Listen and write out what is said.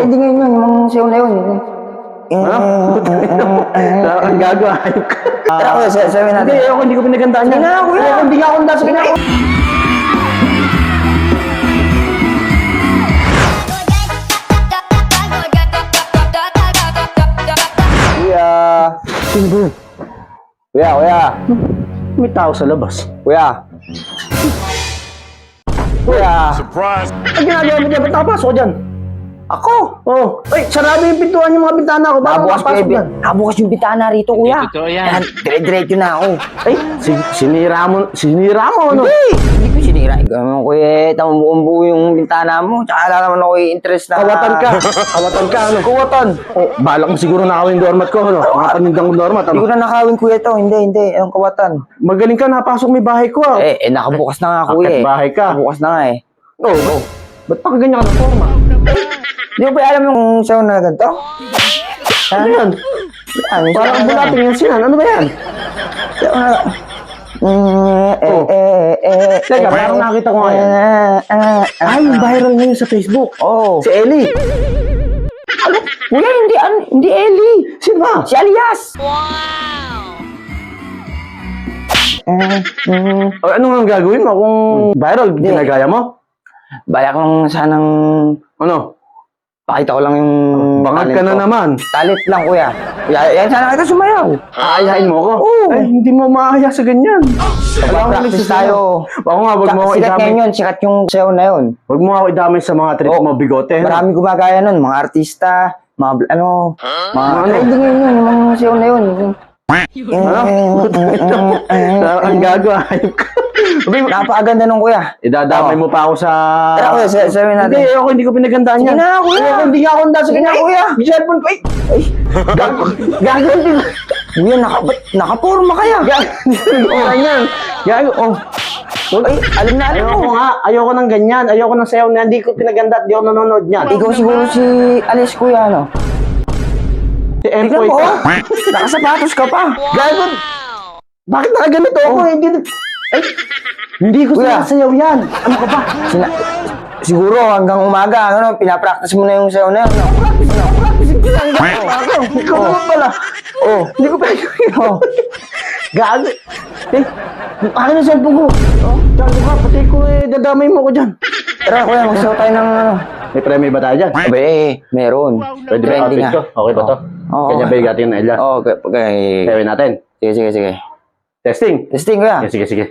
Hindi ngayon yun, yung sayo na yun. Ang gago, ayok ka. Tara kuya, sabi natin. Hindi, hindi ko pinagandaan yan. Sige na, kuya. Hindi nga ako nasa. Sige na. Kuya. Sino ba yun? Kuya. May tao sa labas. Kuya. Surprise! Ang ginagawa mo dyan? Ba't nakapasok dyan? Ako? Oh. Ay, sarado yung pintuan yung mga bintana ko. Bakit Nakabukas nakapasok dyan? Nakabukas yung bitana rito, kuya. Hindi totoo yan. Kaya dire-diretso na ako. Ay, sinira mo, ano? Hindi ko sinira. Ikaw, kuya, buong-buo yung bintana mo. Tsaka lang naman ako interest na... Kawatan ka, ano? Kawatan. Oh, balak mo siguro nakawin doormat ko, ano? Mga panindang doormat, Hindi ano? ko na nakawin, kuya, to. Hindi. Anong kawatan? Magaling ka, napasok may bahay ko, ah. Nakabukas na nga, kuya. Akit bahay ka. Nakabukas na nga, eh. Oh. Ba't pa ka ganyan ka ng forma? Hindi ko ba alam yung sayo na ganito? Ano yan? Parang bulating yan sinan. Ano ba yan? Teka, parang nakita ko nga yan. Ay, viral ngayon sa Facebook. Oh. Si Ellie. Kuya, hindi Ellie. Sino ba? Si Alias. Ano nga ang gagawin mo kung viral? Ginagaya mo? Balak lang sanang Ano? pakita ko lang yung Bangag talent ka na ko. naman. Talent lang, kuya. Yan sana kita sumayaw. Aayahin mo ako? Oo. Ay, hindi mo maaya sa ganyan. Practice tayo. Ako nga, wag mo ako Sikat idamay. ngayon yun. Sikat yung sayaw na yun. Wag mo ako idamay sa mga trip mo bigote. Maraming gumagaya nun. Mga artista, mga Ano? Hindi ngayon yun. Yung mga sayaw na yun. Ang gago, ayok ka. Napakaganda nung kuya. Idadamay mo pa ako sa... Tara kuya, sabi natin. Hindi ko pinagandaan yan. Sige na, kuya. Hindi nga ako nasa. Sige na, kuya. Yung cellphone ko, ay, gago. Kuya, nakaporma kaya. Gago yan. Gago, oh. Ay, alam na alam Ayoko mo. nga, ayoko ng ganyan. Ayoko ng sayaw na hindi ko pinaganda at di ako nanonood niyan. Ikaw siguro si Alice, kuya, ano? Si Tignan Empoy mo, ka. oh. Nakasapatos ka pa. Gago. Bakit nakaganito ako? Hindi ko Kuya. sinasayaw yan. Ano ka ba? Siguro hanggang umaga, ano, pinapractice mo na yung sayaw na yun. No? Ikaw naman pala. Oh. Hindi ko pa Oh. Gago. Akin ang cellphone ko. Gago ka, pati ko dadamay mo ko dyan. Tara, kuya, magsayaw tayo ng ano. May premyo ba tayo dyan? Abe, meron. Pwede ba Trending outfit ko? Okay ba to? Oo. Kanya ba yung gating na Elias? Oo, okay. Gawin natin. Sige. Testing. Testing, kuya. Sige.